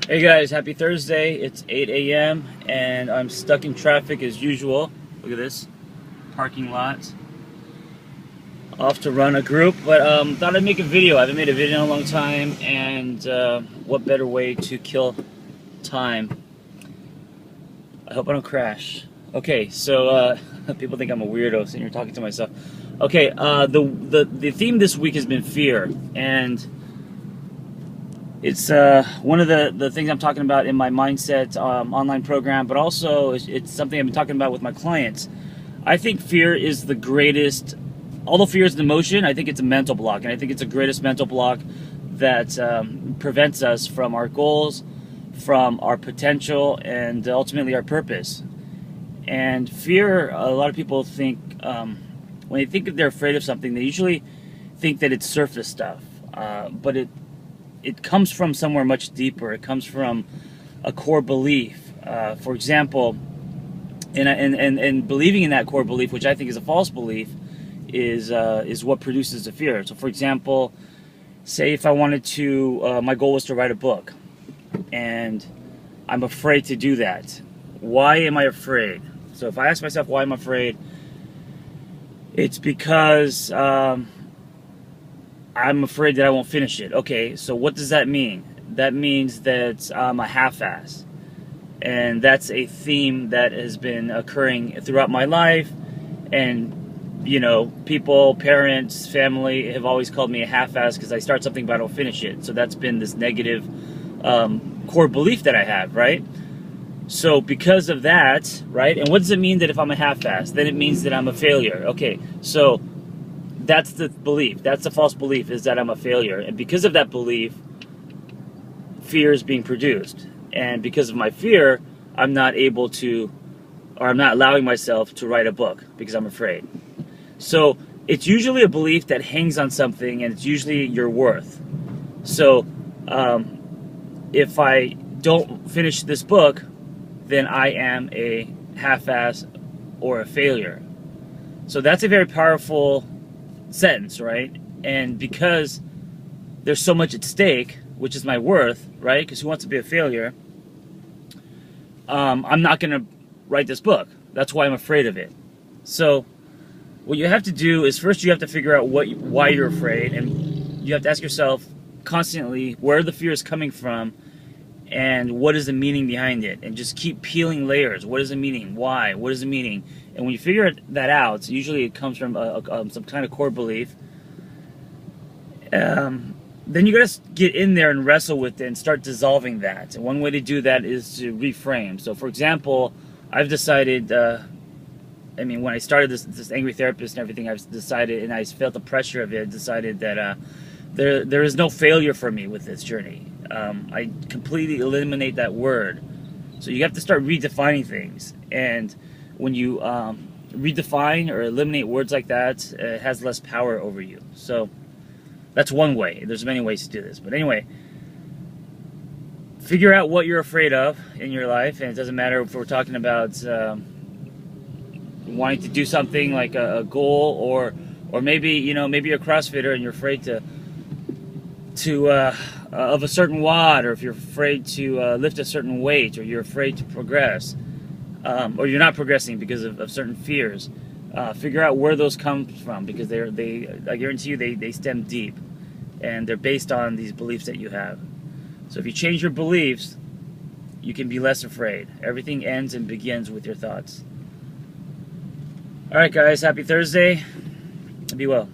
Hey guys, happy Thursday. It's 8 a.m. and I'm stuck in traffic as usual. Look at this parking lot. Off to run a group, but thought I'd make a video. I haven't made a video in a long time, and what better way to kill time? I hope I don't crash. Okay, so people think I'm a weirdo sitting here talking to myself. Okay, the theme this week has been fear, and it's one of the things I'm talking about in my Mindset online program, but also it's something I've been talking about with my clients. I think fear is the greatest, although fear is an emotion, I think it's a mental block, and I think it's the greatest mental block that prevents us from our goals, from our potential, and ultimately our purpose. And fear, a lot of people think, when they think they're afraid of something, they usually think that it's surface stuff, but it comes from somewhere much deeper. It comes from a core belief. For example, and believing in that core belief, which I think is a false belief, is what produces the fear. So, for example, say if I wanted to, my goal was to write a book, and I'm afraid to do that. Why am I afraid? So if I ask myself why I'm afraid, it's because I'm afraid that I won't finish it. Okay, so what does that mean? That means that I'm a half-ass. And that's a theme that has been occurring throughout my life. And, you know, people, parents, family have always called me a half-ass because I start something but I don't finish it. So that's been this negative core belief that I have, right? So because of that, right? And what does it mean that if I'm a half-ass? Then it means that I'm a failure. Okay, so that's the belief. That's the false belief, is that I'm a failure. And because of that belief, fear is being produced. And because of my fear, I'm not able to, or I'm not allowing myself to write a book because I'm afraid. So it's usually a belief that hangs on something, and it's usually your worth. So if I don't finish this book, then I am a half-ass or a failure. So that's a very powerful sentence, right? And because there's so much at stake, which is my worth, right? Because who wants to be a failure? I'm not going to write this book. That's why I'm afraid of it. So what you have to do is first you have to figure out why you're afraid, and you have to ask yourself constantly where the fear is coming from and what is the meaning behind it, and just keep peeling layers. What is the meaning? Why? What is the meaning? And when you figure that out, usually it comes from some kind of core belief. Then you gotta get in there and wrestle with it and start dissolving that. And one way to do that is to reframe. So, for example, I've decided. When I started this Angry Therapist and everything, I've decided, and I felt the pressure of it. Decided that there is no failure for me with this journey. I completely eliminate that word. So you have to start redefining things, and when you redefine or eliminate words like that, it has less power over you. So that's one way. There's many ways to do this, but anyway, figure out what you're afraid of in your life, and it doesn't matter if we're talking about wanting to do something like a goal, or maybe maybe you're a CrossFitter and you're afraid of a certain WOD, or if you're afraid to lift a certain weight, or you're afraid to progress, or you're not progressing because of certain fears. Figure out where those come from, because I guarantee you they stem deep, and they're based on these beliefs that you have. So if you change your beliefs, you can be less afraid. Everything ends and begins with your thoughts. All right, guys, happy Thursday. Be well.